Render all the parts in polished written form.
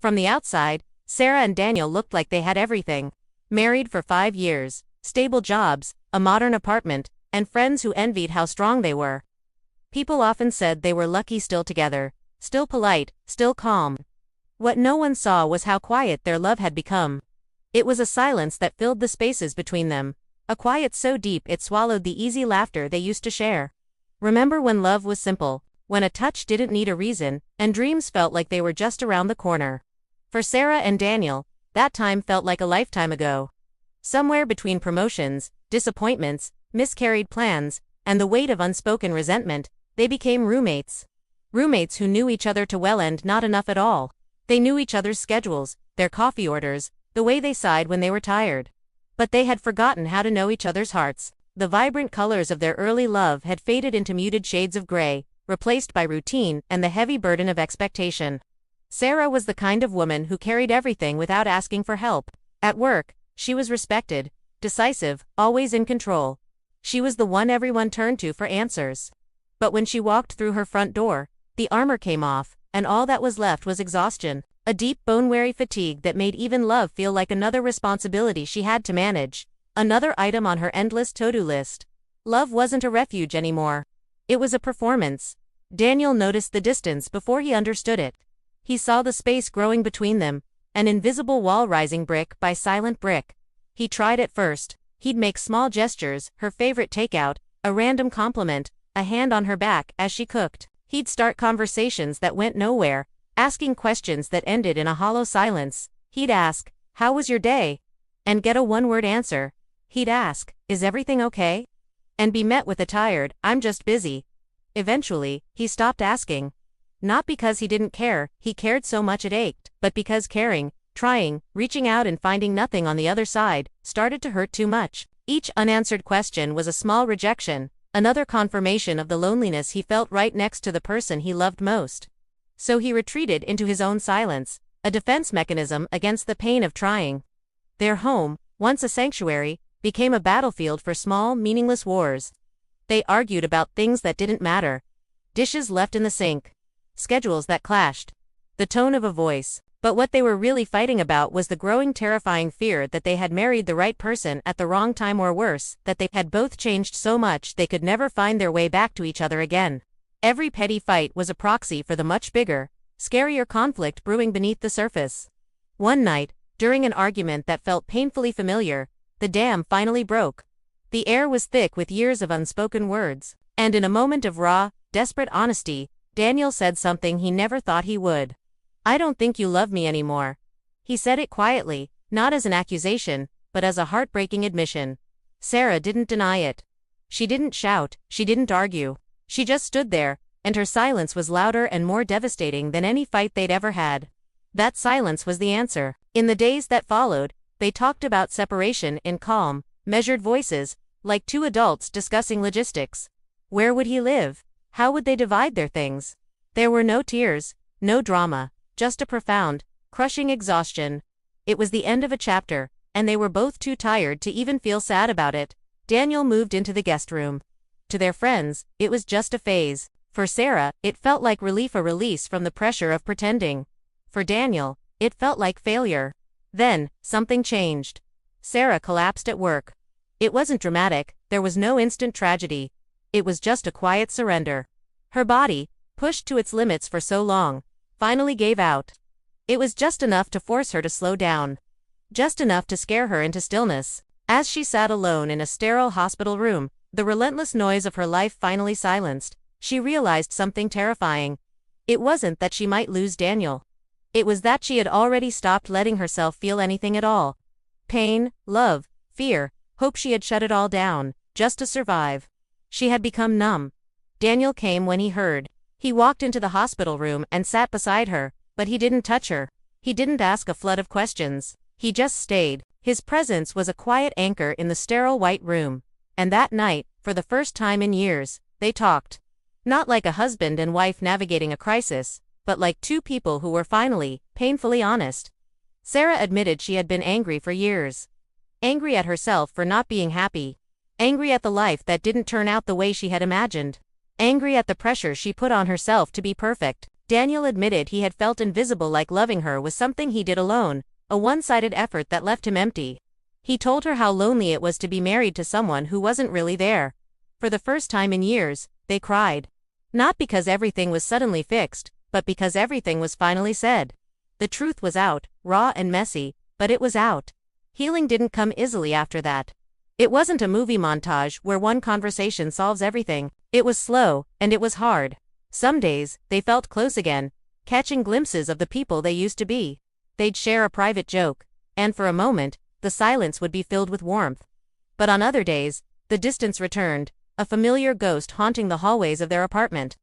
From the outside, Sara and Daniel looked like they had everything. Married for 5 years, stable jobs, a modern apartment, and friends who envied how strong they were. People often said they were lucky still together, still polite, still calm. What no one saw was how quiet their love had become. It was a silence that filled the spaces between them, a quiet so deep it swallowed the easy laughter they used to share. Remember when love was simple, when a touch didn't need a reason, and dreams felt like they were just around the corner. For Sara and Daniel, that time felt like a lifetime ago. Somewhere between promotions, disappointments, miscarried plans, and the weight of unspoken resentment, they became roommates. Roommates who knew each other too well and not enough at all. They knew each other's schedules, their coffee orders, the way they sighed when they were tired. But they had forgotten how to know each other's hearts. The vibrant colors of their early love had faded into muted shades of gray, replaced by routine and the heavy burden of expectation. Sara was the kind of woman who carried everything without asking for help. At work, she was respected, decisive, always in control. She was the one everyone turned to for answers. But when she walked through her front door, the armor came off, and all that was left was exhaustion, a deep bone-weary fatigue that made even love feel like another responsibility she had to manage, another item on her endless to-do list. Love wasn't a refuge anymore. It was a performance. Daniel noticed the distance before he understood it. He saw the space growing between them, an invisible wall rising brick by silent brick. He tried at first. He'd make small gestures, her favorite takeout, a random compliment, a hand on her back as she cooked. He'd start conversations that went nowhere, asking questions that ended in a hollow silence. He'd ask, "How was your day?" and get a one-word answer. He'd ask, "Is everything okay?" and be met with a tired, "I'm just busy." Eventually, he stopped asking. Not because he didn't care, he cared so much it ached, but because caring, trying, reaching out and finding nothing on the other side, started to hurt too much. Each unanswered question was a small rejection, another confirmation of the loneliness he felt right next to the person he loved most. So he retreated into his own silence, a defense mechanism against the pain of trying. Their home, once a sanctuary, became a battlefield for small, meaningless wars. They argued about things that didn't matter. Dishes left in the sink. Schedules that clashed. The tone of a voice. But what they were really fighting about was the growing terrifying fear that they had married the right person at the wrong time, or worse, that they had both changed so much they could never find their way back to each other again. Every petty fight was a proxy for the much bigger, scarier conflict brewing beneath the surface. One night, during an argument that felt painfully familiar, the dam finally broke. The air was thick with years of unspoken words, and in a moment of raw, desperate honesty, Daniel said something he never thought he would. "I don't think you love me anymore." He said it quietly, not as an accusation, but as a heartbreaking admission. Sara didn't deny it. She didn't shout, she didn't argue. She just stood there, and her silence was louder and more devastating than any fight they'd ever had. That silence was the answer. In the days that followed, they talked about separation in calm, measured voices, like two adults discussing logistics. Where would he live? How would they divide their things? There were no tears, no drama, just a profound, crushing exhaustion. It was the end of a chapter, and they were both too tired to even feel sad about it. Daniel moved into the guest room. To their friends, it was just a phase. For Sara, it felt like relief, a release from the pressure of pretending. For Daniel, it felt like failure. Then, something changed. Sara collapsed at work. It wasn't dramatic, there was no instant tragedy. It was just a quiet surrender. Her body, pushed to its limits for so long, finally gave out. It was just enough to force her to slow down. Just enough to scare her into stillness. As she sat alone in a sterile hospital room, the relentless noise of her life finally silenced, she realized something terrifying. It wasn't that she might lose Daniel. It was that she had already stopped letting herself feel anything at all. Pain, love, fear, hope, she had shut it all down, just to survive. She had become numb. Daniel came when he heard. He walked into the hospital room and sat beside her, but he didn't touch her. He didn't ask a flood of questions. He just stayed. His presence was a quiet anchor in the sterile white room. And that night, for the first time in years, they talked. Not like a husband and wife navigating a crisis, but like two people who were finally, painfully honest. Sara admitted she had been angry for years. Angry at herself for not being happy. Angry at the life that didn't turn out the way she had imagined. Angry at the pressure she put on herself to be perfect. Daniel admitted he had felt invisible, like loving her was something he did alone, a one-sided effort that left him empty. He told her how lonely it was to be married to someone who wasn't really there. For the first time in years, they cried. Not because everything was suddenly fixed, but because everything was finally said. The truth was out, raw and messy, but it was out. Healing didn't come easily after that. It wasn't a movie montage where one conversation solves everything. It was slow, and it was hard. Some days, they felt close again, catching glimpses of the people they used to be. They'd share a private joke, and for a moment, the silence would be filled with warmth. But on other days, the distance returned, a familiar ghost haunting the hallways of their apartment.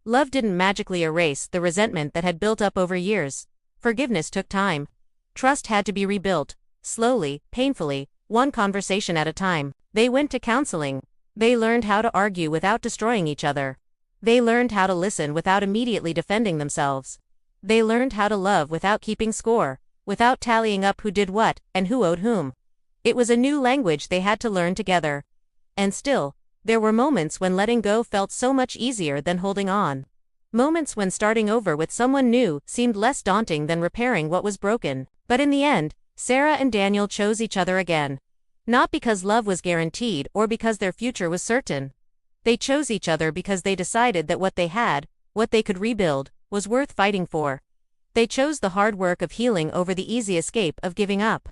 Love didn't magically erase the resentment that had built up over years. Forgiveness took time. Trust had to be rebuilt, slowly, painfully, one conversation at a time. They went to counseling. They learned how to argue without destroying each other. They learned how to listen without immediately defending themselves. They learned how to love without keeping score, without tallying up who did what and who owed whom. It was a new language they had to learn together. And still, there were moments when letting go felt so much easier than holding on. Moments when starting over with someone new seemed less daunting than repairing what was broken. But in the end, Sara and Daniel chose each other again. Not because love was guaranteed or because their future was certain. They chose each other because they decided that what they had, what they could rebuild, was worth fighting for. They chose the hard work of healing over the easy escape of giving up.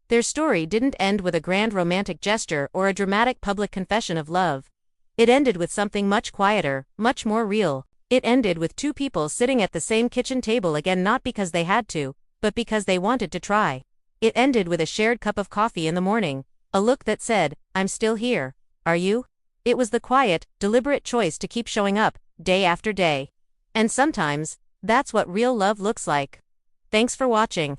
Their story didn't end with a grand romantic gesture or a dramatic public confession of love. It ended with something much quieter, much more real. It ended with two people sitting at the same kitchen table again, not because they had to, but because they wanted to try. It ended with a shared cup of coffee in the morning, a look that said, "I'm still here. Are you?" It was the quiet, deliberate choice to keep showing up, day after day. And sometimes, that's what real love looks like. Thanks for watching.